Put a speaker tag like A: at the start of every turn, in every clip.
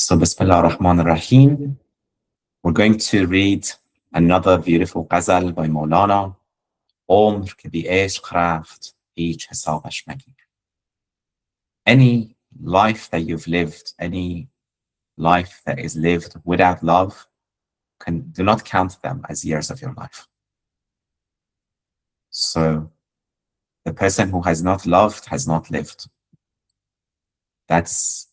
A: So, Bismillah ar-Rahman ar-Rahim. We're going to read another beautiful ghazal by Maulana. عمر که بی عشق رفت هیچ حسابش مگیر. Any life that you've lived, any life that is lived without love, do not count them as years of your life. So the person who has not loved has not lived. That's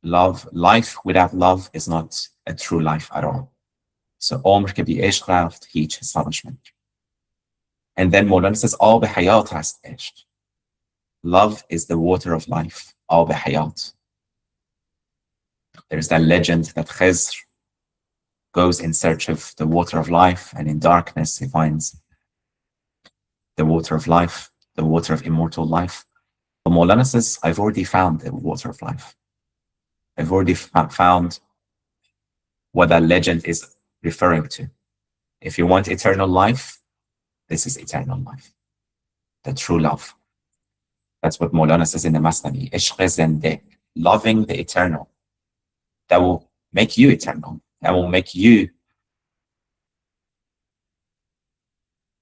A: love. Life without love is not a true life at all. So عمر که بی عشق رفت هیچ حسابش مگیر. And then Maulana says, آب حیات هست عشق. Love is the water of life. آب حیات. There's that legend that Khizr goes in search of the water of life, and in darkness he finds the water of life, the water of immortal life. But Maulana says, I've already found the water of life. I've already found what that legend is referring to. If you want eternal life, this is eternal life. The true love. That's what Maulana says in the Masnavi. Ishq zende, loving the eternal. That will make you eternal. That will make you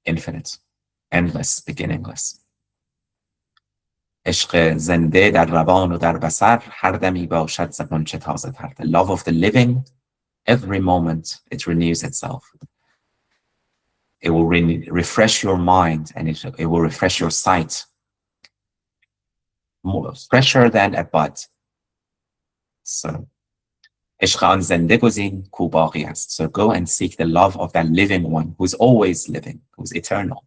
A: infinite, endless, beginningless. عشق زنده در روان و در بصر هر دمی باشد ز غنچه تازه تر. The love of the living, every moment it renews itself. It will refresh your mind, and it will refresh your sight. More fresher than a bud. So عشق آن زنده گزین کو باقی است. So go and seek the love of that living one who's always living, who's eternal.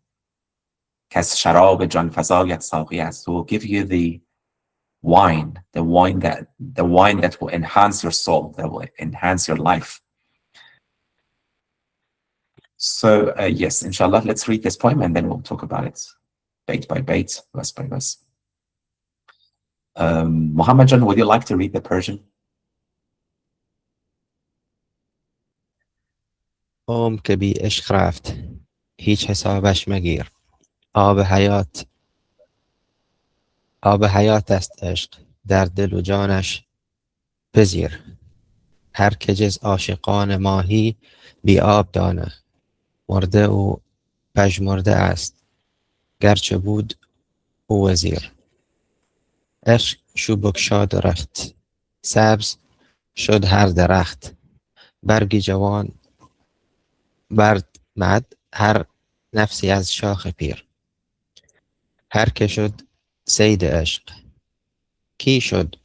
A: کس شراب جان فزایت ساقی است. Who will give you the wine that will enhance your soul, that will enhance your life. So yes, inshallah, let's read this poem and then we'll talk about it bait by bait, verse by verse. Muhammad Jan, would you like to read the Persian?
B: عمر که بی عشق رفت هیچ حسابش مگیر. آب حیات است عشق در دل و جانش پذیر. هر که جز عاشقان ماهی بی آب دانه. مرده و پژمرده است گرچه بود او وزیر. عشق شو بگشاد و رخت سبز شد هر درخت. برگی جوان برد مد هر نفسی از شاخ پیر. هر که شد صید عشق کی شد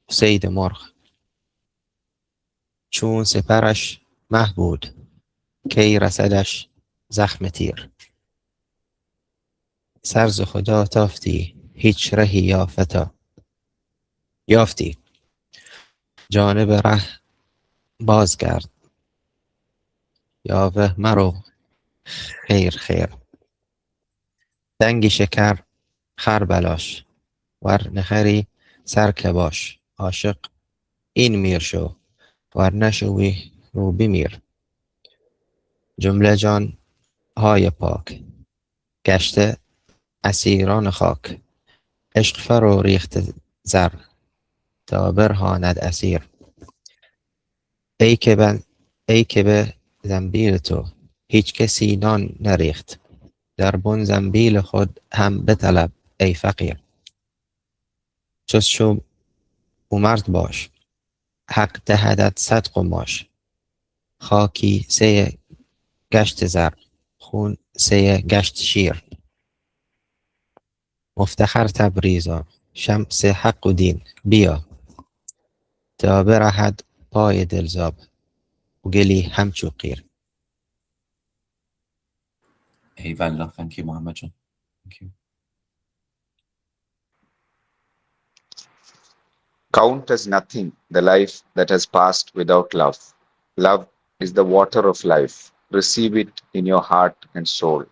B: صید مرغ. چون سپرش مه بود کی رسدش زخم تیر. سر ز خدا تافتی هیچ رهی یافتی جانب ره بازگرد یاوه مرو خیر. دنگی شکر خر بلاش ور نخری سر که باش. عاشق این میر شو ور نشوی رو بمیر. جمله جان های پاک گشته اسیران خاک. عشق فرو ریخت زر تا برهاند اسیر. ای که به زنبیل تو هیچ کسی نان نریخت. در بن زنبیل خود هم بطلب ای فقیر. چس شو مرد باش حق دهدت صد قماش. خاکی سه گشت زر خون سه گشت شیر. مفتخر تبریزا شمس حق و دین بیا. تا برهد پای دلزاب و گلی همچو قیر.
A: Eyvallah. Thank you, Muhammad Jan. Thank you.
C: Count as nothing the life that has passed without love. Love is the water of life. Receive it in your heart and soul.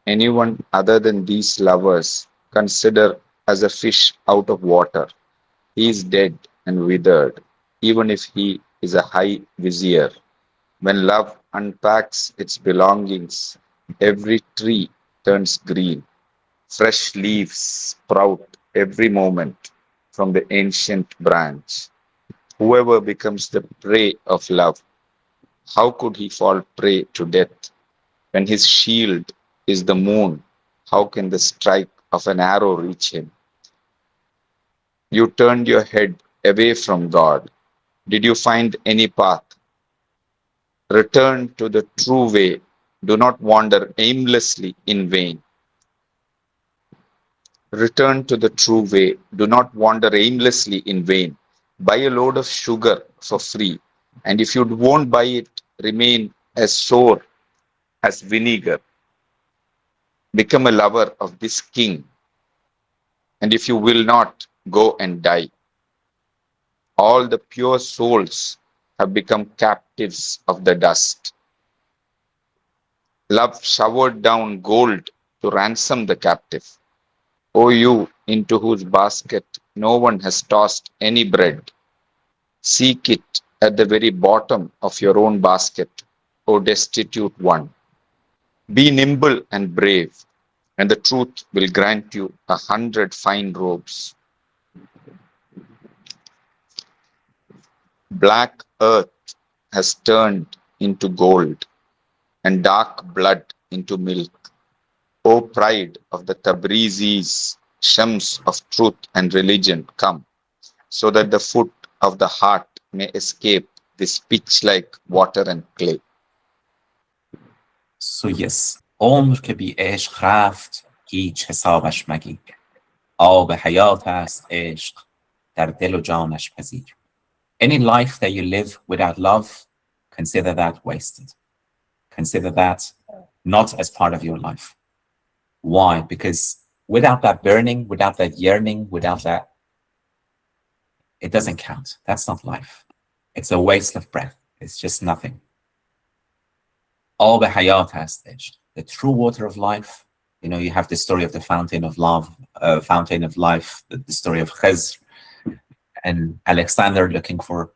C: Anyone other than these lovers consider as a fish out of water. He is dead and withered, even if he is a high vizier. When love unpacks its belongings, every tree turns green. Fresh leaves sprout every moment from the ancient branch. Whoever becomes the prey of love, how could he fall prey to death? When his shield is the moon, how can the strike of an arrow reach him? You turned your head away from God. Did you find any path? Return to the true way. Do not wander aimlessly in vain. Return to the true way. Do not wander aimlessly in vain. Buy a load of sugar for free, and if you won't buy it, remain as sour as vinegar. Become a lover of this king, and if you will not, go and die. All the pure souls have become captives of the dust. Love showered down gold to ransom the captive. O you into whose basket no one has tossed any bread, seek it at the very bottom of your own basket, O destitute one. Be nimble and brave, and the truth will grant you 100 fine robes. Black earth has turned into gold, and dark blood into milk. O pride of the Tabrizis, Shams of truth and religion, come, so that the foot of the heart may escape this pitch like water and clay.
A: So yes, عمر که بی عشق رفت هیچ حسابش مگیر. آب حیات است عشق در دل و جانش پذیر. Any life that you live without love, consider that wasted. Consider that not as part of your life. Why? Because without that burning, without that yearning, without that, it doesn't count. That's not life. It's a waste of breath. It's just nothing. All the hayat has the true water of life. You know, you have the story of the fountain of love, fountain of life, the story of Khizr and Alexander looking for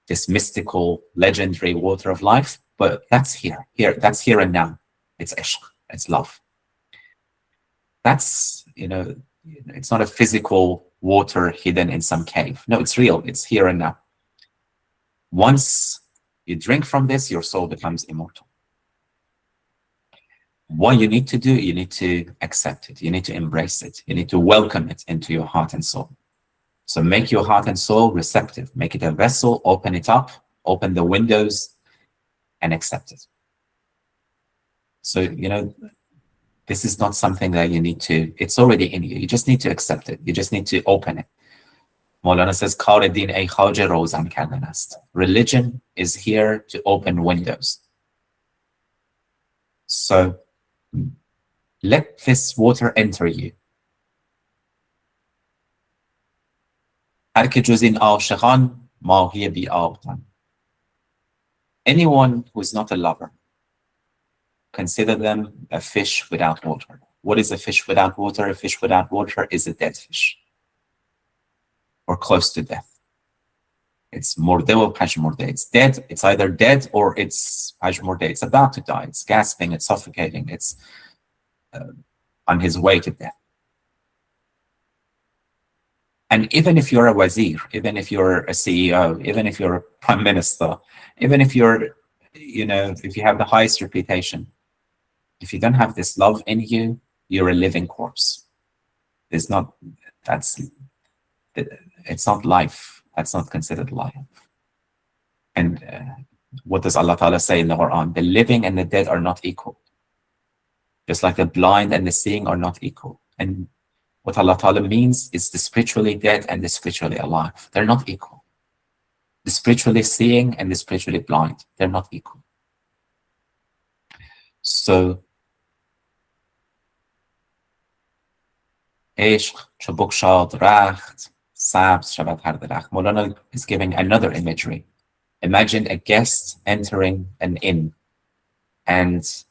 A: this mystical, legendary water of life. But that's that's here and now. It's ishq, it's love. That's, it's not a physical water hidden in some cave. No, it's real. It's here and now. Once you drink from this, your soul becomes immortal. What you need to do, you need to accept it. You need to embrace it. You need to welcome it into your heart and soul. So make your heart and soul receptive. Make it a vessel, open it up, open the windows, and accept it. So, this is not something that you need to, it's already in you. You just need to accept it. You just need to open it. Maulana says, "Kar din ey khaja rozan kardan ast." Religion is here to open windows. So let this water enter you. هر که جز این عاشقان ماهی بی آبتن. Anyone who is not a lover, consider them a fish without water. What is a fish without water? A fish without water is a dead fish, or close to death. It's morde or pashmorde. It's dead. It's either dead or it's pashmorde. It's about to die. It's gasping. It's suffocating. It's on his way to death. And even if you're a wazir, even if you're a CEO, even if you're a prime minister, even if you're, if you have the highest reputation, if you don't have this love in you, you're a living corpse. It's not life. That's not considered life. And what does Allah Ta'ala say in the Quran? The living and the dead are not equal. Just like the blind and the seeing are not equal. And what Allah Ta'ala means is the spiritually dead and the spiritually alive. They're not equal. The spiritually seeing and the spiritually blind, they're not equal. So, عشق چو بگشاد رخت سبز شود هر درخت. Maulana is giving another imagery. Imagine a guest entering an inn and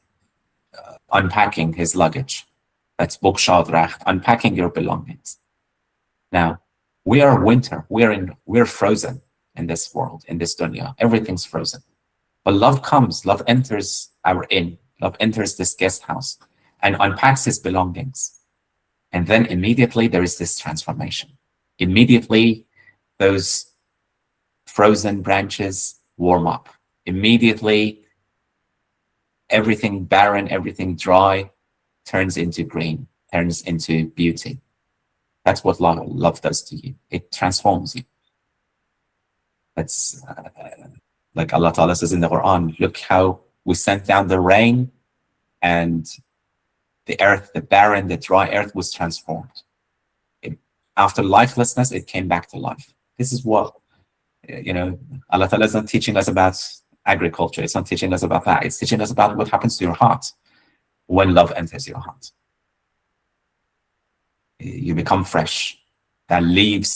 A: unpacking his luggage. That's bogshad racht, unpacking your belongings. Now, we are winter. We're frozen in this world, in this dunya. Everything's frozen. But love comes. Love enters our inn. Love enters this guest house and unpacks his belongings. And then immediately there is this transformation. Immediately those frozen branches warm up. Immediately, everything barren, everything dry turns into green, turns into beauty. That's what love does to you. It transforms you. That's like Allah Ta'ala says in the Quran, look how we sent down the rain and the earth, the barren, the dry earth was transformed. After lifelessness, it came back to life. This is what, Allah Ta'ala is not teaching us about agriculture. It's not teaching us about that. It's teaching us about what happens to your heart when love enters your heart. You become fresh. That leaves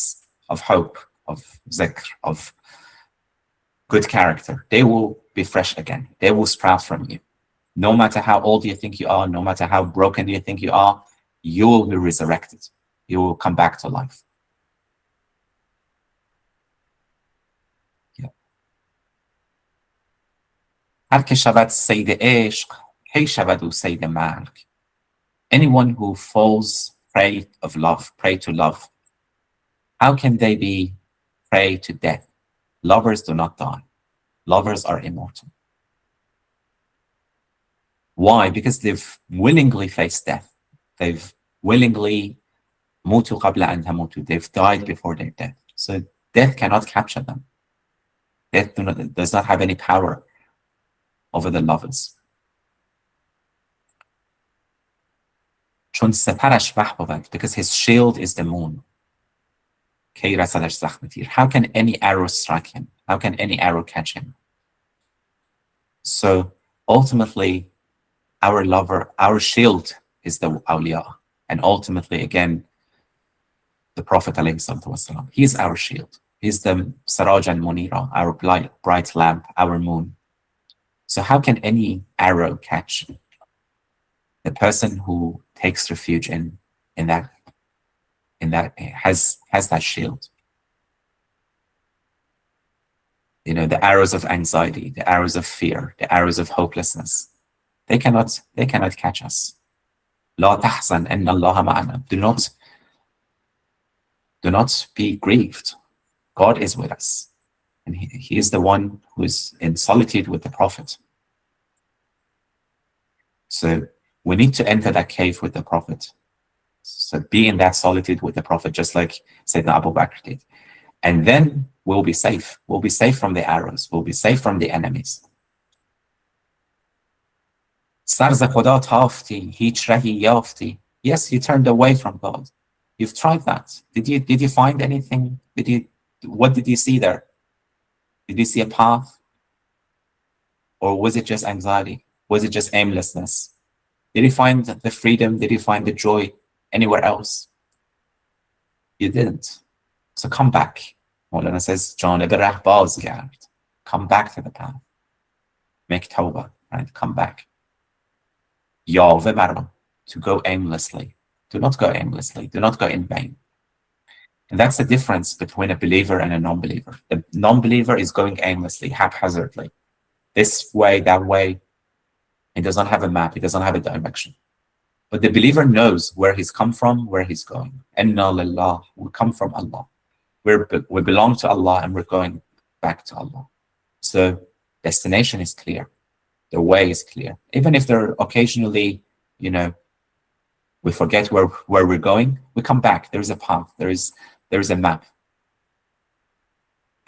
A: of hope, of zikr, of good character, they will be fresh again. They will sprout from you. No matter how old you think you are, no matter how broken you think you are, you will be resurrected. You will come back to life. هر که شود صید عشق کی شود او صید مرگ. Anyone who falls prey of love, prey to love, how can they be prey to death? Lovers do not die. Lovers are immortal. Why? Because they've willingly faced death. They've willingly mutu qabla an tamutu. They've died before their death. So death cannot capture them. Death does not have any power over the lovers. چون سپرش مه بود, because his shield is the moon. کی رسدش زخم تیر. How can any arrow strike him? How can any arrow catch him? So ultimately, our lover, our shield is the awliya. And ultimately, again, the Prophet ﷺ, he is our shield. He's the Saraj and Munira, our bright lamp, our moon. So how can any arrow catch the person who takes refuge in that has that shield? The arrows of anxiety, the arrows of fear, the arrows of hopelessness, they cannot catch us. لا تحزن إن الله معنا. Do not be grieved. God is with us. And he is the one who is in solitude with the Prophet. So we need to enter that cave with the Prophet. So be in that solitude with the Prophet, just like Sayyidina Abu Bakr did. And then we'll be safe. We'll be safe from the arrows. We'll be safe from the enemies. سر ز خدا تافتی هیچ رهی یافتی. Yes, you turned away from God. You've tried that. Did you find anything? What did you see there? Did you see a path? Or was it just anxiety? Was it just aimlessness? Did you find the freedom? Did you find the joy anywhere else? You didn't. So come back. Maulana says, جانب ره بازگرد. Come back to the path. Make tawbah, right? Come back. Yahweh marwa, to go aimlessly. Do not go aimlessly. Do not go in vain. And that's the difference between a believer and a non-believer. The non-believer is going aimlessly, haphazardly. This way, that way. He does not have a map. He doesn't have a direction. But the believer knows where he's come from, where he's going. Inna lillah, we come from Allah. We belong to Allah and we're going back to Allah. So destination is clear. The way is clear. Even if there are occasionally, we forget where we're going, we come back. There is a path. There is a map.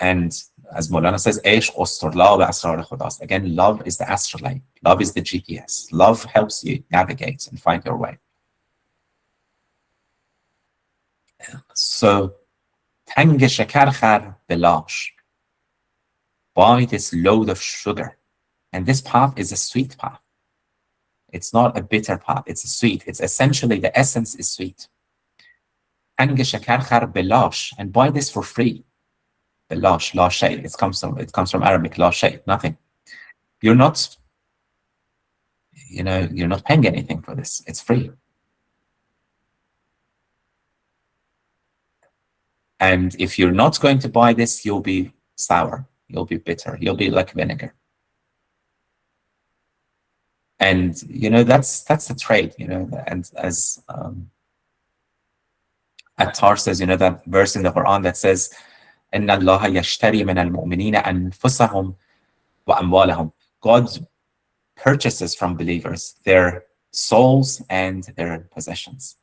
A: And as Maulana says, عشق استرلاب اسرار خداست. Again, love is the astrolabe. Love is the GPS. Love helps you navigate and find your way. So, تنگ شکر خر بلاش. Buy this load of sugar. And this path is a sweet path. It's not a bitter path. It's a sweet. It's essentially, the essence is sweet. تنگ شکر خر بلاش. And buy this for free. Belash, la shay. It comes from Arabic, la shay, nothing. You're not paying anything for this. It's free. And if you're not going to buy this, you'll be sour. You'll be bitter. You'll be like vinegar. And that's the trade. And as Attar says, that verse in the Quran that says, إن الله يشتري من المؤمنين أنفسهم وأموالهم. God purchases from believers their souls and their possessions.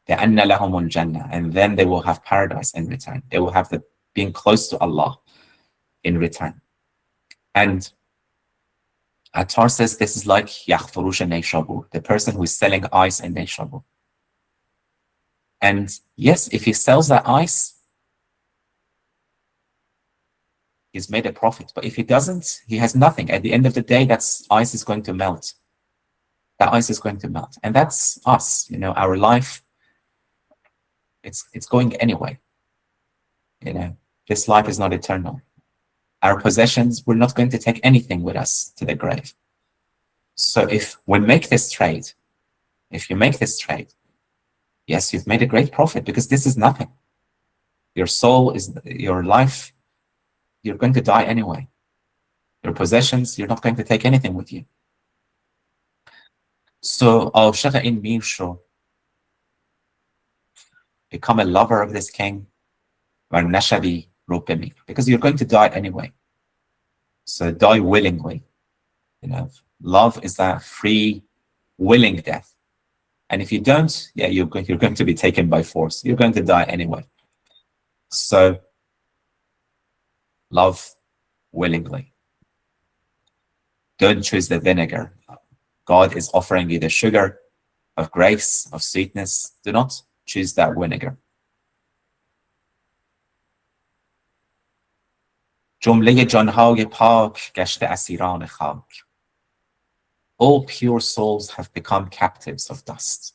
A: لأن لهم الجنة, and then they will have paradise in return. They will have the being close to Allah in return. And Attar says this is like يخفروش Neyshabur, the person who is selling ice in Neyshabur. And yes, if he sells that ice, he's made a profit. But if he doesn't, he has nothing. At the end of the day, that ice is going to melt. That ice is going to melt. And that's us, our life, it's going anyway. This life is not eternal. Our possessions, we're not going to take anything with us to the grave. So if we make this trade, if you make this trade, yes, you've made a great profit because this is nothing. Your soul is your life. You're going to die anyway. Your possessions, you're not going to take anything with you. So, عاشق این میر شو, become a lover of this king, و نشوی رو بمیر, because you're going to die anyway. So die willingly. Love is that free, willing death. And if you don't, yeah, you're going to be taken by force. You're going to die anyway. So love willingly. Don't choose the vinegar. God is offering you the sugar of grace, of sweetness. Do not choose that vinegar. جمله جانهای پاک گشته اسیران خاک. All pure souls have become captives of dust.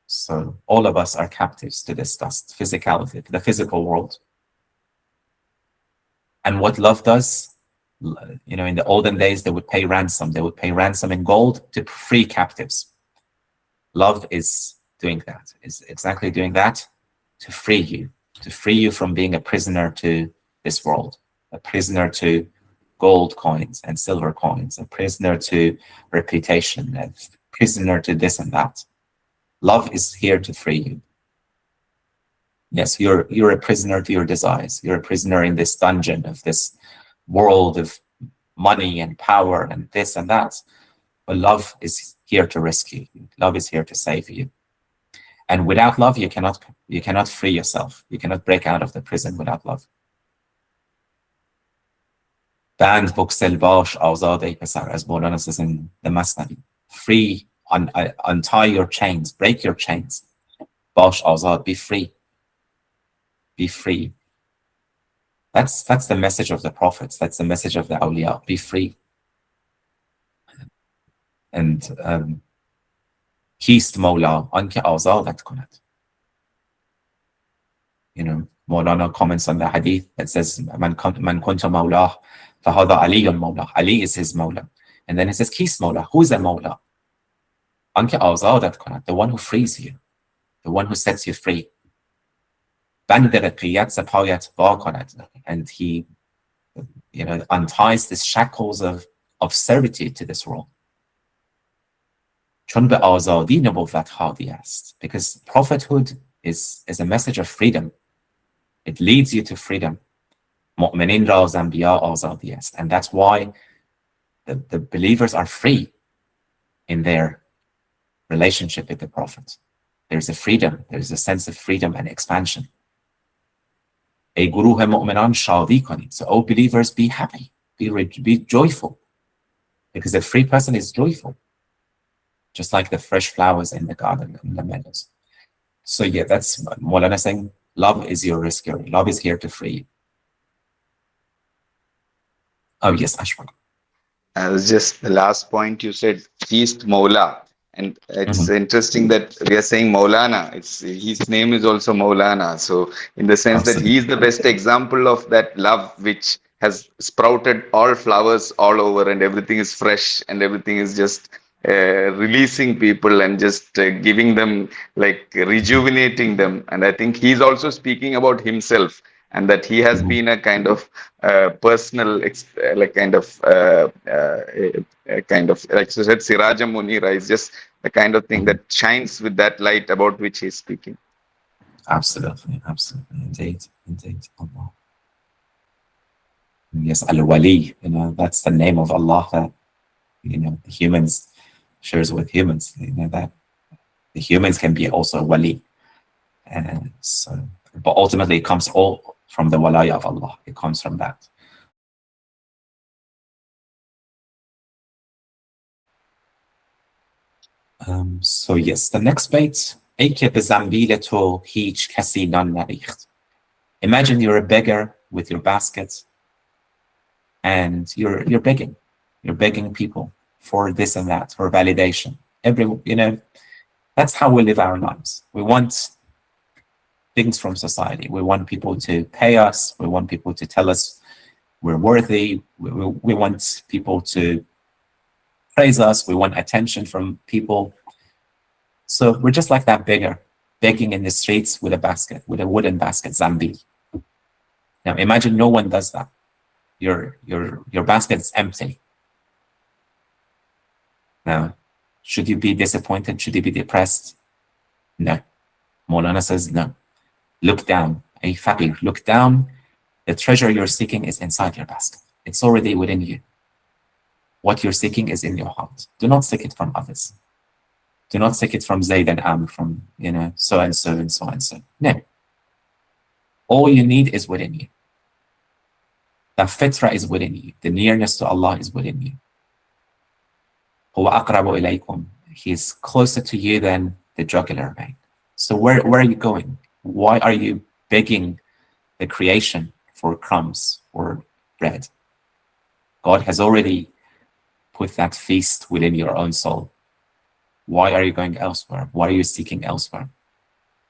A: So all of us are captives to this dust, physicality, to the physical world. And what love does, in the olden days, they would pay ransom. They would pay ransom in gold to free captives. Love is doing that, is exactly doing that to free you from being a prisoner to this world, a prisoner to gold coins and silver coins, a prisoner to reputation, a prisoner to this and that. Love is here to free you. Yes, you're a prisoner to your desires. You're a prisoner in this dungeon of this world of money and power and this and that. But love is here to rescue you. Love is here to save you. And without love, you cannot free yourself. You cannot break out of the prison without love. Band بکسل باش آزاد ای پسر, as Maulana says in the Masnavi. Free, untie your chains, break your chains. Bash azad, be free. Be free. That's the message of the prophets. That's the message of the awliya. Be free. And کیست مولا آنکه آزادت کند. Maulana comments on the hadith that says من كنت مولاه فهذا علي مولاه. Ali is his Mawla. And then he says کیست مولا, who is a Mawla? آنکه آزادت کند, the one who frees you, the one who sets you free. بند رقیت سپایت وا کند, and he unties the shackles of servitude to this world. چون به آزادی نبوت هادی است, because prophethood is a message of freedom. It leads you to freedom. مؤمنین را از انبیا آزادی است, and that's why the believers are free in their relationship with the prophet. There's a freedom, there's a sense of freedom and expansion. ای گروه مؤمنان شادی کنید. So, oh believers, be happy, be joyful, because a free person is joyful, just like the fresh flowers in the garden, in the meadows. So yeah, that's Maulana saying, love is your rescuer. Love is here to free you. Oh yes, Ashfaq.
C: Was just the last point you said, East Maula. And it's interesting that we are saying Maulana. His name is also Maulana. So in the sense that he is the best example of that love which has sprouted all flowers all over, and everything is fresh and everything is just releasing people and just giving them, like rejuvenating them. And I think he's also speaking about himself, and that he has been a kind of personal, like kind of like you said, Siraja Munira is just the kind of thing that shines with that light about which he's speaking.
A: Absolutely, absolutely, indeed, indeed. Allah. Yes, Al-Wali, that's the name of Allah that, the humans shares with humans, that the humans can be also Wali. And so, but ultimately it comes all from the walaya of Allah. It comes from that. So yes, the next bait. ای که به زنبیل تو هیچ کسی نان نریخت. Imagine you're a beggar with your basket and you're begging. You're begging people for this and that, for validation. That's how we live our lives. We want things from society. We want people to pay us. We want people to tell us we're worthy. We want people to praise us. We want attention from people. So we're just like that beggar, begging in the streets with a basket, with a wooden basket, zambi. Now imagine no one does that. Your basket is empty. Now, should you be disappointed? Should you be depressed? No. Maulana says no. Look down. Ay faqir, look down. The treasure you're seeking is inside your basket. It's already within you. What you're seeking is in your heart. Do not seek it from others. Do not seek it from Zayd and Amr, from, so and so and so and so. No. All you need is within you. The fitra is within you. The nearness to Allah is within you. هُوَ أَقْرَبُ إِلَيْكُمْ. He's closer to you than the jugular vein. So where are you going? Why are you begging the creation for crumbs or bread? God has already put that feast within your own soul. Why are you going elsewhere? Why are you seeking elsewhere?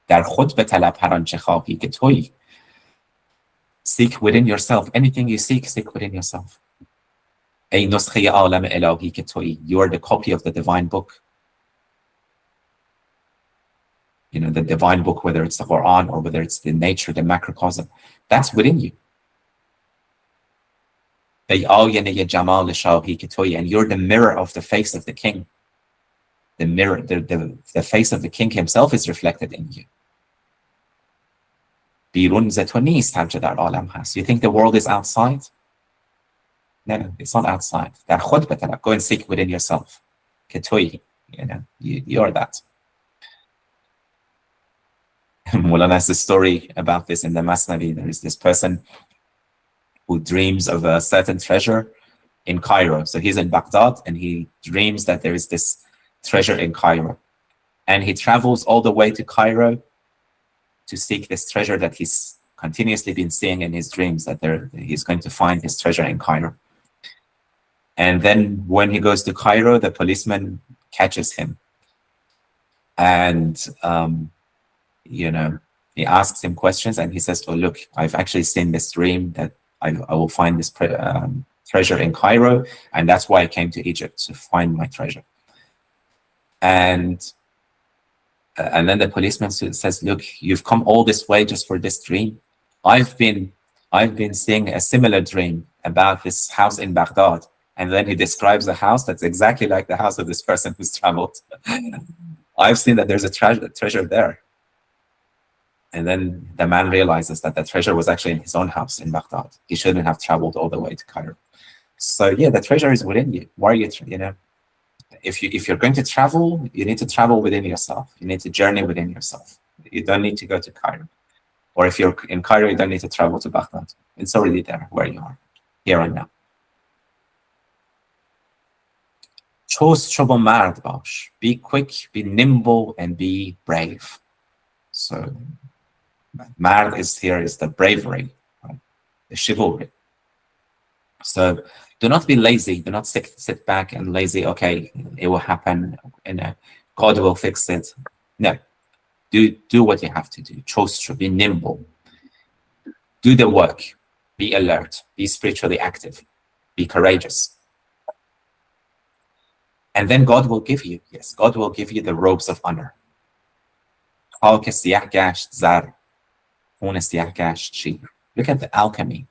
A: در خود بطلب هر آنچه خواهی که تویی. Seek within yourself. Anything you seek within yourself. ای نسخه عالم الهی که تویی. You are the copy of the divine book. The divine book, whether it's the Quran or whether it's the nature, the macrocosm, that's within you. ای آینه جمال شاهی که تویی. And you're the mirror of the face of the king. The mirror, the face of the king himself is reflected in you. بیرون ز تو نیست هرچه در عالم هست. You think the world is outside? No, it's not outside. در خود بطلب. Go and seek within yourself. که تویی. You're that. Mulana has a story about this in the Masnavi. There is this person who dreams of a certain treasure in Cairo. So he's in Baghdad and he dreams that there is this treasure in Cairo. And he travels all the way to Cairo to seek this treasure that he's continuously been seeing in his dreams, that he's going to find his treasure in Cairo. And then when he goes to Cairo, the policeman catches him. And, he asks him questions and he says, oh, look, I've actually seen this dream that I will find this treasure in Cairo. And that's why I came to Egypt, to find my treasure. And then the policeman says, look, you've come all this way just for this dream. I've been seeing a similar dream about this house in Baghdad. And then he describes a house that's exactly like the house of this person who's traveled. I've seen that there's a treasure there. And then the man realizes that the treasure was actually in his own house in Baghdad. He shouldn't have traveled all the way to Cairo. So yeah, the treasure is within you. Why are you, if you're going to travel, you need to travel within yourself. You need to journey within yourself. You don't need to go to Cairo. Or if you're in Cairo, you don't need to travel to Baghdad. It's already there where you are, here and now. چست شو و مرد باش. Be quick, be nimble, and be brave. So مرد is the bravery, right? The chivalry. So do not be lazy. Do not sit back and lazy. Okay, it will happen. God will fix it. No, do what you have to do. Chostro, be nimble. Do the work. Be alert. Be spiritually active. Be courageous. And then God will give you, yes, God will give you the robes of honor. خاک سیاه گشت زر، خون سیاه گشت شیر. Look at the alchemy.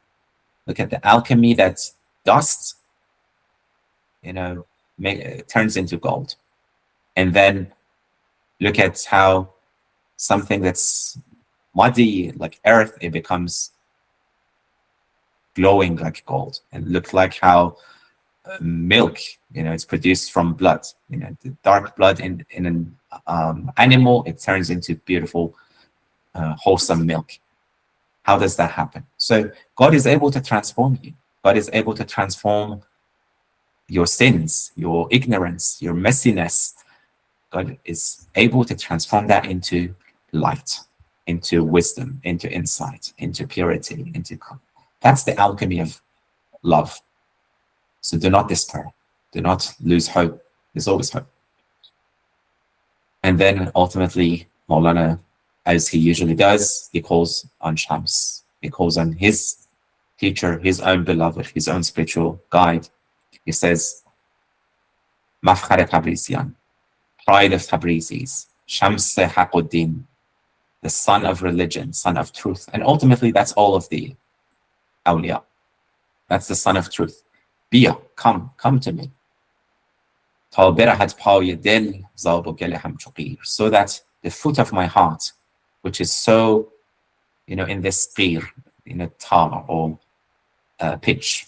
A: Look at the alchemy that dust, turns into gold. And then look at how something that's muddy like earth, it becomes glowing like gold. And look like how milk, it's produced from blood. The dark blood in an animal, it turns into beautiful, wholesome milk. How does that happen? So God is able to transform you. God is able to transform your sins, your ignorance, your messiness. God is able to transform that into light, into wisdom, into insight, into purity, into. That's the alchemy of love. So do not despair. Do not lose hope. There's always hope. And then ultimately, Maulana, as he usually does, he calls on Shams. He calls on his teacher, his own beloved, his own spiritual guide. He says, Mafkhar Tabrizian, pride of Tabrizis, Shams Haquddin, the son of religion, son of truth. And ultimately, that's all of the awliya. That's the son of truth. Bia, come to me. So that the foot of my heart, which is so, in this qir, tar or pitch.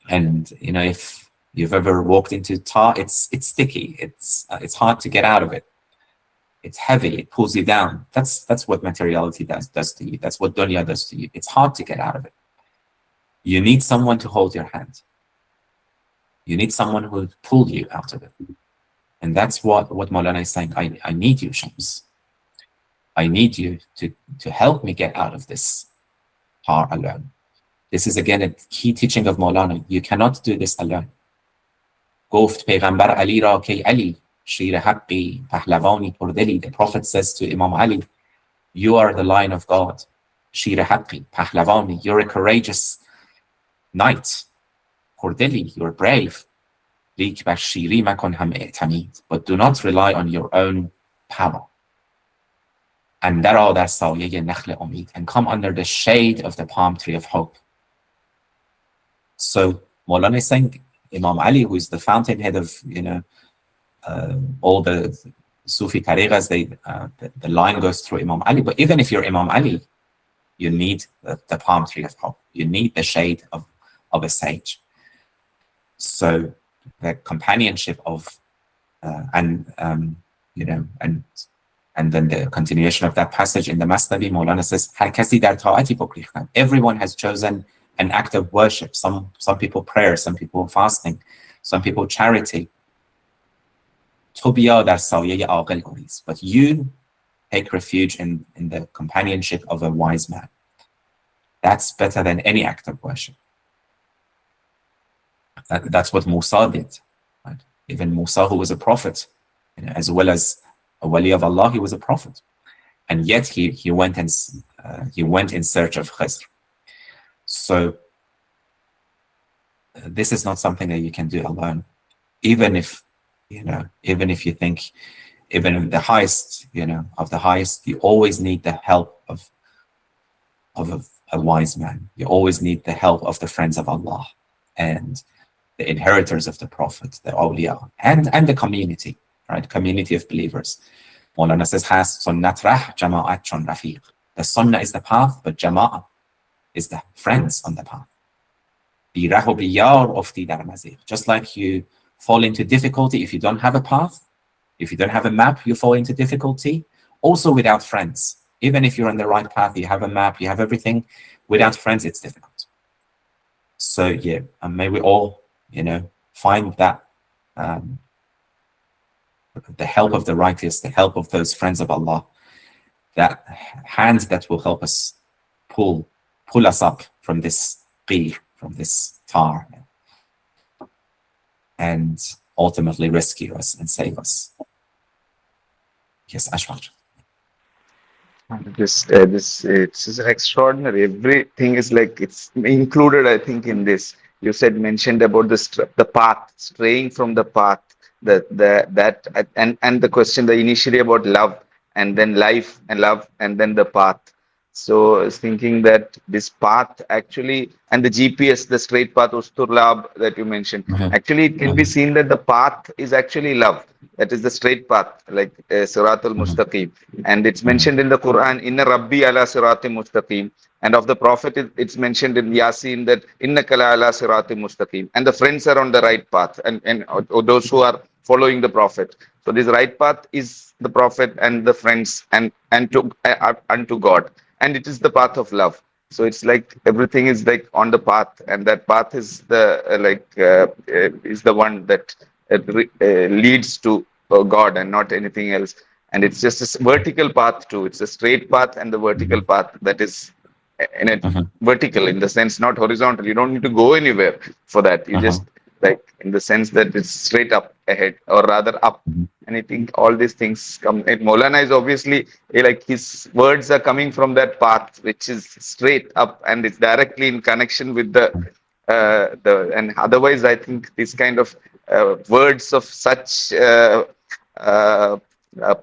A: And, if you've ever walked into tar, it's sticky. It's hard to get out of it. It's heavy. It pulls you down. That's what materiality does to you. That's what dunya does to you. It's hard to get out of it. You need someone to hold your hand. You need someone who will pull you out of it. And that's what Maulana is saying. I need you, Shams. I need you to help me get out of this tar alone. This is again a key teaching of Maulana. You cannot do this alone. گفت پیغمبر علی را که علی شیر حقی پهلوانی پردلی. The Prophet says to Imam Ali, you are the lion of God. شیر حقی پهلوانی. You're a courageous knight. پردلی, you're brave. لیک بر شیری مکن هم اعتمید. But do not rely on your own power. اندرآ در سایه نخل امید. And come under the shade of the palm tree of hope. So Maulana is saying, Imam Ali, who is the fountainhead of, all the Sufi tariqas, the line goes through Imam Ali. But even if you're Imam Ali, you need the palm tree of hope. You need the shade of a sage. So the companionship of, and then the continuation of that passage in the Masnavi, Maulana says, هر کسی در طاعتی بگریختند. Everyone has chosen an act of worship. Some people prayer, some people fasting, some people charity. تو بیا در سایه عاقل گریز. But you take refuge in the companionship of a wise man. That's better than any act of worship. That's what Musa did. Right? Even Musa, who was a prophet, as well as a wali of Allah, he was a prophet. And yet he went in search of Khizr. So this is not something that you can do alone. Even if you think, even in the highest, of the highest, you always need the help of a wise man. You always need the help of the friends of Allah and the inheritors of the Prophet, the awliya, and the community, right? Community of believers. Maulana says, has sunnat rah, jama'at chun rafiq. The sunnah is the path, but jama'ah is the friends on the path. Just like you fall into difficulty if you don't have a path, if you don't have a map, you fall into difficulty. Also without friends. Even if you're on the right path, you have a map, you have everything. Without friends, it's difficult. So yeah, and may we all, find that the help of the righteous, the help of those friends of Allah, that hand that will help us pull us up from this qir, from this tar, and ultimately rescue us and save us. Yes, Ashfaq.
C: This it's extraordinary. Everything is like it's included. I think in this you mentioned about the path, straying from the path. And the question, the initially about love, and then life and love, and then the path. So I was thinking that this path actually, and the GPS, the straight path, Usturlab that you mentioned,
A: Mhm,
C: actually it can be
A: mhm,
C: seen that the path is actually love. That is the straight path, like Sirat
A: mhm,
C: al-Mustaqim. And it's
A: mhm,
C: mentioned in the Quran, Inna Rabbi ala Sirat Mustaqim. And of the Prophet, it's mentioned in Yasin that Inna Kala ala Sirat Mustaqim. And the friends are on the right path, and or those who are following the Prophet. So this right path is the Prophet and the friends and to unto God, and it is the path of love. So it's like everything is like on the path, and that path is the is the one that leads to God and not anything else. And it's just a vertical path too. It's a straight path and the vertical
A: mhm,
C: path that is in it
A: mhm,
C: vertical in the sense, not horizontal. You don't need to go anywhere for that. You
A: uh-huh,
C: just like in the sense that it's straight up ahead, or rather up.
A: mhm,
C: And I think all these things come. And Molana is obviously like his words are coming from that path, which is straight up, and it's directly in connection with the. And otherwise, I think these kind of words of such uh,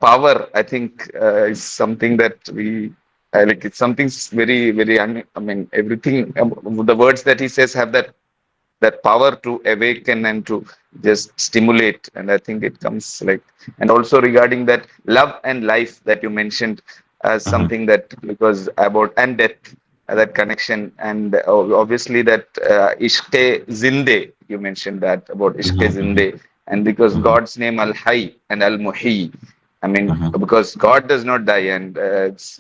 C: power, I think, is something that we like. It's something very, very. I mean, everything. The words that he says have that power to awaken and to just stimulate. And I think it comes like, and also regarding that love and life that you mentioned as
A: mhm,
C: something that, because about and death, that connection. And obviously that ishqe zinde, you mentioned that about ishqe
A: mhm,
C: zinde.
A: mhm,
C: And because
A: mhm,
C: God's name al hay and al muhi, I mean,
A: mhm,
C: because God does not die, and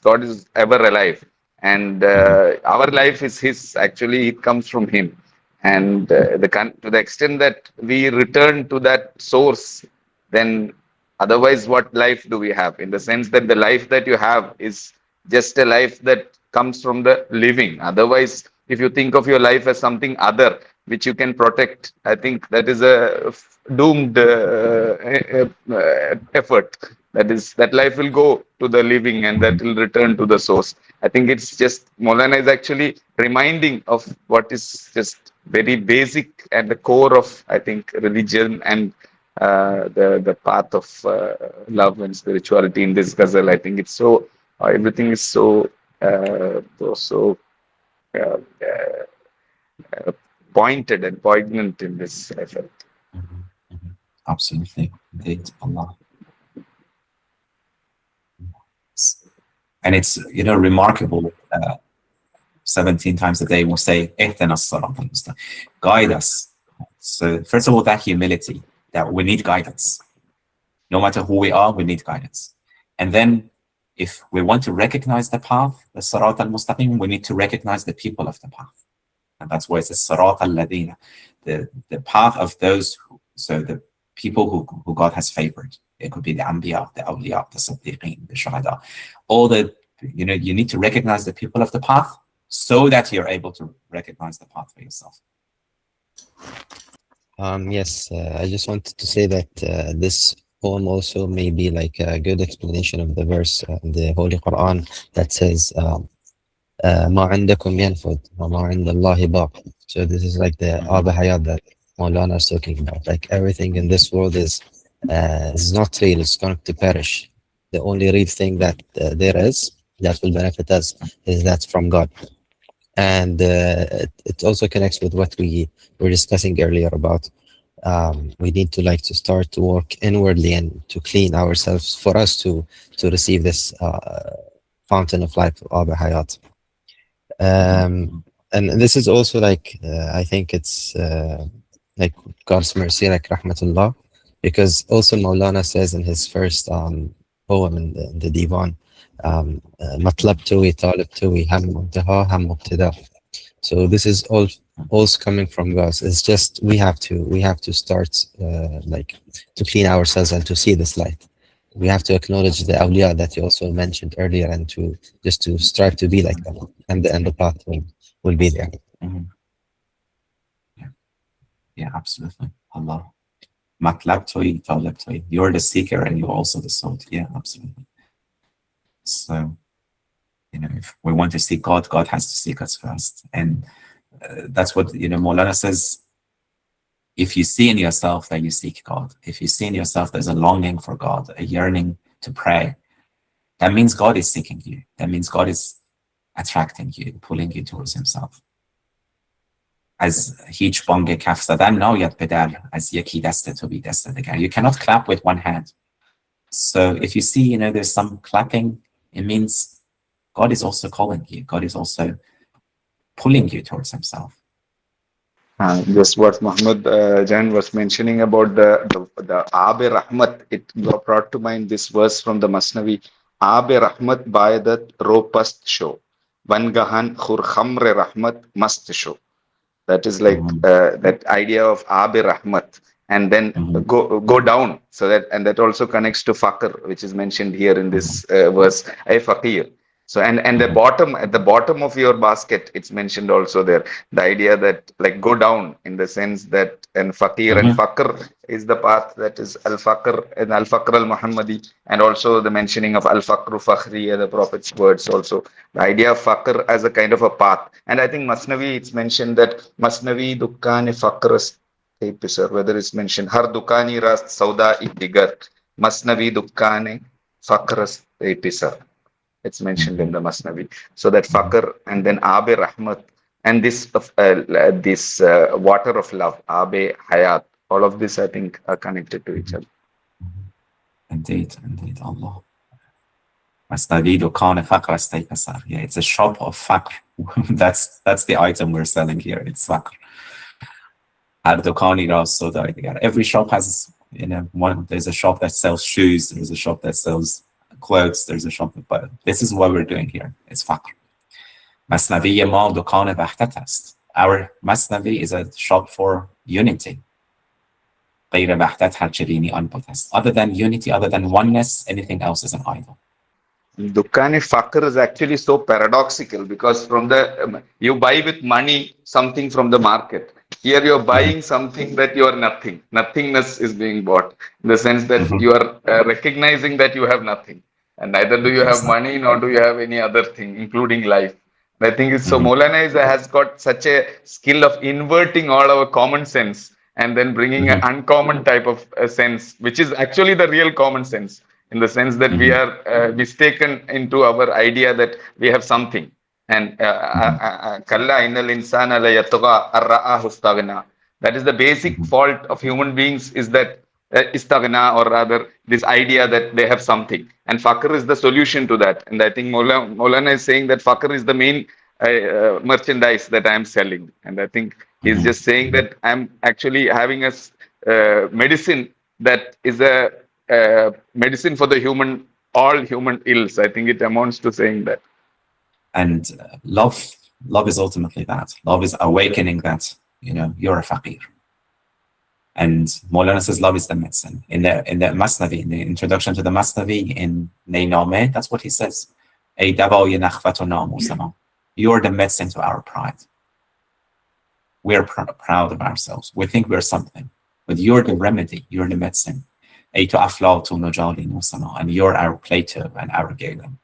C: God is ever alive, and
A: mhm,
C: our life is his. Actually, it comes from him. And to the extent that we return to that source, then otherwise what life do we have? In the sense that the life that you have is just a life that comes from the living. Otherwise, if you think of your life as something other which you can protect, I think that is a doomed effort. That life will go to the living, and that
A: mhm,
C: will return to the source. I think it's just Molana is actually reminding of what is just very basic and the core of, I think, religion and the path of love and spirituality in this ghazal. I think it's so everything is so so uh, pointed and poignant in this. I felt.
A: mhm, mhm. Absolutely, indeed, Allah. And it's remarkable. 17 times a day we'll say اهدنا الصراط المستقيم, guide us. So first of all, that humility, that we need guidance. No matter who we are, we need guidance. And then if we want to recognize the path, the Sirat al-Mustaqim, we need to recognize the people of the path. And that's why it says Sirat al-Ladina, the path of those so the people who God has favored. It could be the Anbiya, the Awliya, the Siddiqeen, the Shuhada. All the, you need to recognize the people of the path so that you're able to recognize the path for yourself.
B: Yes, I just wanted to say that this poem also may be like a good explanation of the verse in the Holy Quran that says, ما عندكم ينفد وما عند الله باق. So this is like the
A: Mhm,
B: Abba Hayat that Maulana is talking about. Like everything in this world is not real, it's going to perish. The only real thing that there is that will benefit us is that's from God. And it also connects with what we were discussing earlier about we need to like to start to work inwardly and to clean ourselves for us to receive this fountain of life of Abba Hayat.
A: mhm,
B: Um, and this is also like I think it's like God's mercy, like rahmatullah, because also Maulana says in his first poem in the Divan, matlab tuwi, talib tuwi, ham muntaha, ham mubtida. So this is all also coming from God. It's just we have to start like to clean ourselves and to see this light. We have to acknowledge the awliya that you also mentioned earlier, and to just to strive to be like them, and the path will be there.
A: mhm. Yeah, yeah, absolutely. Allah. Matlab toy, talib toy. You're the seeker and you're also the sought. Yeah, absolutely. So, if we want to seek God, God has to seek us first. And that's what, Maulana says, if you see in yourself that you seek God, if you see in yourself there's a longing for God, a yearning to pray, that means God is seeking you. That means God is attracting you, pulling you towards himself. از هیچ بانگ کف زدن ناید به در، از یکی دست تو بی دست دگر. You cannot clap with one hand. So if you see, there's some clapping, it means God is also calling you. God is also pulling you towards himself.
C: Just what Muhammad Jan was mentioning about the Abe Rahmat, it brought to mind this verse from the Masnavi. Abe Rahmat bayadat ropast show. Vangahan khur khamre Rahmat mast show. That is like that idea of Abe Rahmat, and then go down. So that also connects to Fakr, which is mentioned here in this verse. Ay Fakir. So and the bottom, at the bottom of your basket, it's mentioned also there. The idea that like go down, in the sense that, and Fakir and Fakr is the path, that is Al Fakr and Al Fakr Al Muhammadi, and also the mentioning of Al Fakru Fakhri, the Prophet's words also. The idea of Fakr as a kind of a path. And I think Masnavi, it's mentioned that Masnavi Dukkane Fakras, whether it's mentioned Har Dukani Rast Sauda Digar, Masnavi Dukkane Fakras Episar. It's mentioned in the Masnavi. So that Fakr, and then Abe Rahmat, and this water of love, Abe Hayat, all of this I think are connected to each other.
A: Indeed, Allah. Masnavi Dukan Fakr Astaypasar. Yeah, it's a shop of Fakr. That's the item we're selling here. It's Fakr. Every shop has, there's a shop that sells shoes, there's a shop that sells clothes, there's a shop, but this is what we're doing here. It's Fakr. Masnavi ma dukan wahdat ast. Our Masnavi is a shop for unity. غیر وحدت هر چه بینی آن بت است. Other than unity, other than oneness, anything else is an idol.
C: Dukkani Fakr is actually so paradoxical, because from the you buy with money something from the market. Here you're buying something that you are nothing. Nothingness is being bought, in the sense that you are recognizing that you have nothing. And neither do you have money, nor do you have any other thing, including life. And I think it's so Maulana has got such a skill of inverting all our common sense and then bringing an uncommon type of sense, which is actually the real common sense, in the sense that we are mistaken into our idea that we have something. And Kalla innal insana la yatgha ar-ra'ahu istaghna. That is the basic fault of human beings, is that istaghna, or rather this idea that they have something. And Fakr is the solution to that. And I think Maulana is saying that Fakr is the main merchandise that I am selling. And I think he's just saying that I'm actually having a medicine that is a medicine for the all human ills. I think it amounts to saying that.
A: And love is ultimately that. Love is awakening that, you're a faqir. And Maulana says love is the medicine. In the Masnavi, in the introduction to the Masnavi, in Nayname, that's what he says. You're the medicine to our pride. We're proud of ourselves. We think we're something. But you're the remedy. You're the medicine. And you're our Plato and our Galen.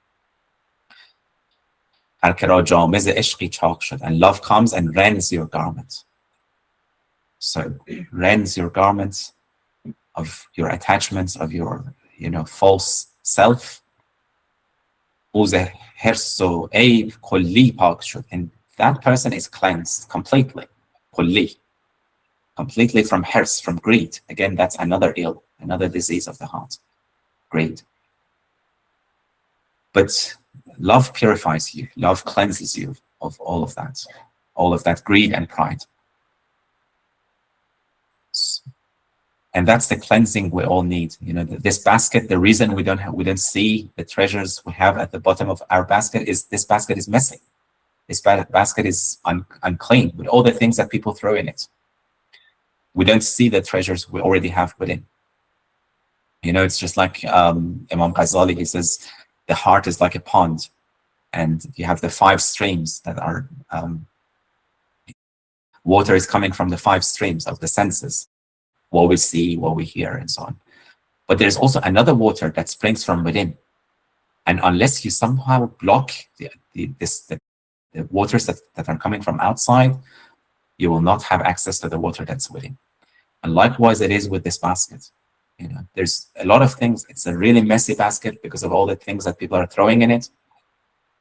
A: And love comes and rends your garment. So rends your garment of your attachments, of your false self. And that person is cleansed completely. Completely from hirs, from greed. Again, that's another ill, another disease of the heart. Greed. But love purifies you. Love cleanses you of all of that greed and pride. And that's the cleansing we all need. This basket, the reason we don't see the treasures we have at the bottom of our basket is this basket is messy. This basket is unclean with all the things that people throw in it. We don't see the treasures we already have within. It's just like Imam Ghazali, he says, the heart is like a pond, and you have the 5 streams that are, water is coming from the 5 streams of the senses, what we see, what we hear, and so on. But there's also another water that springs from within. And unless you somehow block the waters that are coming from outside, you will not have access to the water that's within. And likewise, it is with this basket. There's a lot of things. It's a really messy basket because of all the things that people are throwing in it.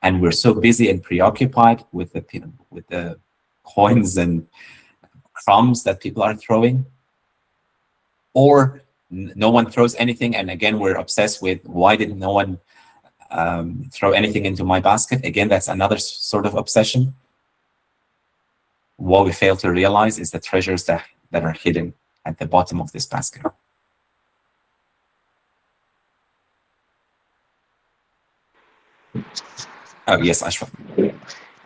A: and we're so busy and preoccupied with the coins and crumbs that people are throwing, or no one throws anything, and again we're obsessed with why did no one throw anything into my basket. Again, that's another sort of obsession. What we fail to realize is the treasures that are hidden at the bottom of this basket. Oh, yes, Ashraf.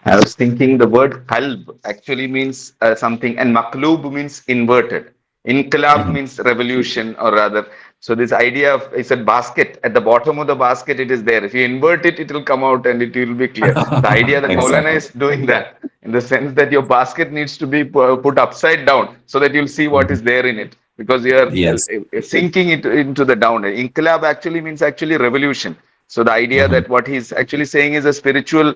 C: I was thinking the word qalb actually means something, and maklub means inverted. Inqilab
A: Mhm.
C: means revolution, or rather. So this idea of, it's a basket. At the bottom of the basket, it is there. If you invert it, it will come out and it will be clear. The idea that Maulana
A: Exactly.
C: is doing that, in the sense that your basket needs to be put upside down so that you'll see what
A: Mhm.
C: is there in it, because you are
A: Yes.
C: sinking it into the down. Inqilab actually means actually revolution. So the idea
A: Mhm.
C: that what he's actually saying is a spiritual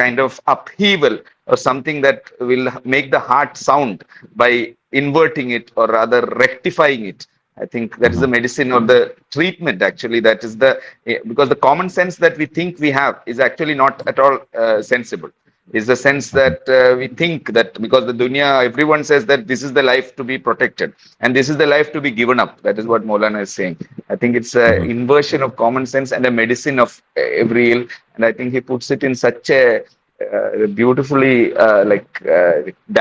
C: kind of upheaval, or something that will make the heart sound by inverting it, or rather rectifying it. I think that is the
A: Mhm.
C: medicine or the treatment actually. That is the, because the common sense that we think we have is actually not at all sensible. Is the sense
A: Mhm.
C: that we think that because the dunya, everyone says that this is the life to be protected and this is the life to be given up. That is what Maulana is saying. I think it's an
A: Mhm.
C: inversion of common sense and a medicine of every ill. And I think he puts it in such a beautifully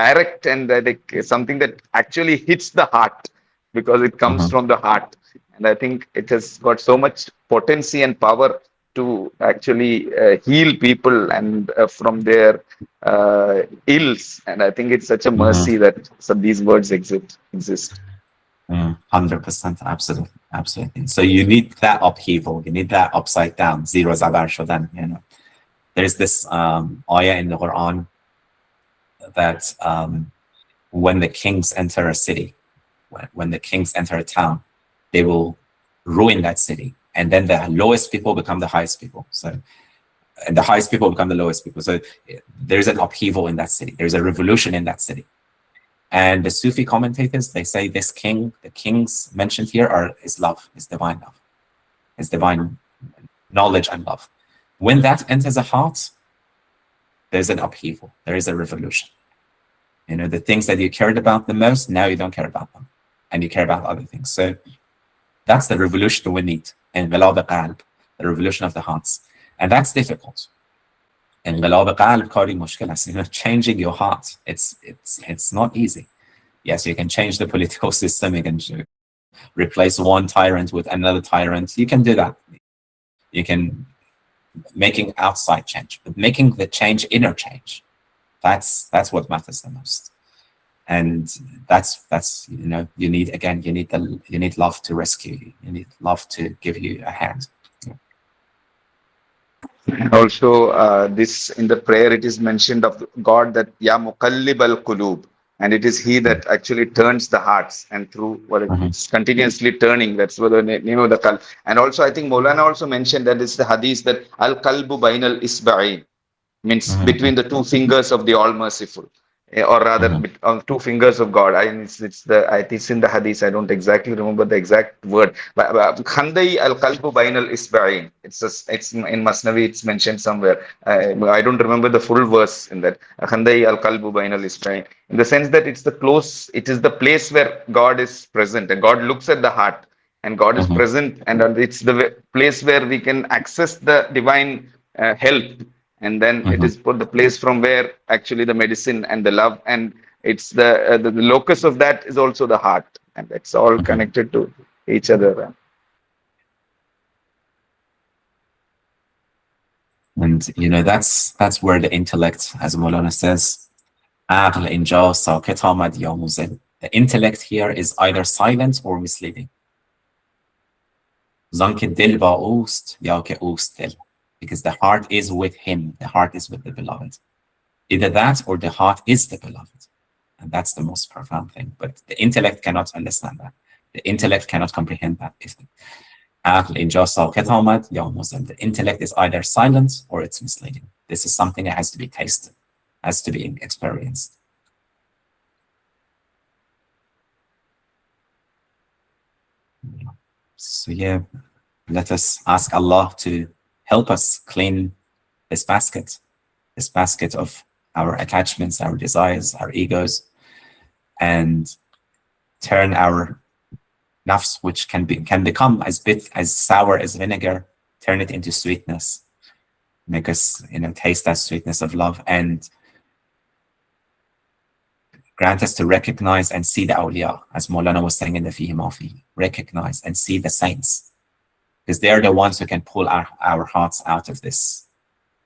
C: direct, and like something that actually hits the heart, because it comes
A: Mhm.
C: from the heart. And I think it has got so much potency and power to actually heal people and from their ills. And I think it's such a
A: Mhm.
C: mercy that these words exist.
A: 100%. Absolutely. Absolutely. So you need that upheaval. You need that upside down. Zero zabar shodan. There's this ayah in the Quran that when the kings enter a city, when the kings enter a town, they will ruin that city. And then the lowest people become the highest people. So, and the highest people become the lowest people. So there's an upheaval in that city. There's a revolution in that city. And the Sufi commentators, they say this king, the kings mentioned here is love, is divine love, is divine knowledge and love. When that enters a heart, there's an upheaval. There is a revolution. The things that you cared about the most, now you don't care about them. And you care about other things. So that's the revolution we need. And qalb, the revolution of the hearts. And that's difficult. And qalb kari mushkil است. Changing your heart, it's not easy. Yes, you can change the political system. You can replace one tyrant with another tyrant. You can do that. You can making outside change, but making the change inner change. That's what matters the most. And that's you need love to rescue you. You need love to give you a hand.
C: And also, this in the prayer, it is mentioned of God that Ya Muqallib al Qulub, and it is He that actually turns the hearts, and through what
A: Mhm.
C: it's continuously turning. That's what the name of the qalb. And also, I think Maulana also mentioned that it's the hadith that Al Qalbu Bainal Isba'in, means between
A: Mhm.
C: the two fingers of the All Merciful, or rather
A: Mhm.
C: on two fingers of God. It's in the hadith. I don't exactly remember the exact word, but Khandai al qalbu bain al isba'in. It's in Masnavi. It's mentioned somewhere. I don't remember the full verse in that. Khandai al qalbu bain al isba'in. In the sense that it's the close. It is the place where God is present, and God looks at the heart, and God is
A: Mhm.
C: present, and it's the place where we can access the divine help. And then it
A: Mhm.
C: is put the place from where actually the medicine and the love, and it's the locus of that is also the heart, and it's all
A: Mhm.
C: connected to each other.
A: And that's where the intellect, as Molana says, عقل اینجا ساکت آمد یا موزل. The intellect here is either silent or misleading. زانکه دل با اوست یا که اوست دل. Because the heart is with him, the heart is with the beloved. Either that or the heart is the beloved. And that's the most profound thing. But the intellect cannot understand that. The intellect cannot comprehend that. If عقل اینجا ساکت آمد یا موزل. The intellect is either silent or it's misleading. This is something that has to be tasted, has to be experienced. So yeah, let us ask Allah to help us clean this basket of our attachments, our desires, our egos, and turn our nafs, which can become as sour as vinegar, turn it into sweetness, make us taste that sweetness of love, and grant us to recognize and see the awliya, as Maulana was saying in the Fihi Mafi, recognize and see the saints, because they're the ones who can pull our hearts out of this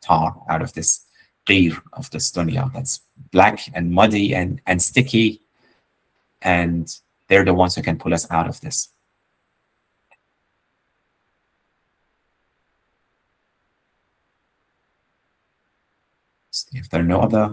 A: tar, out of this qir of this dunya that's black and muddy and sticky, and they're the ones who can pull us out of this. If there are no other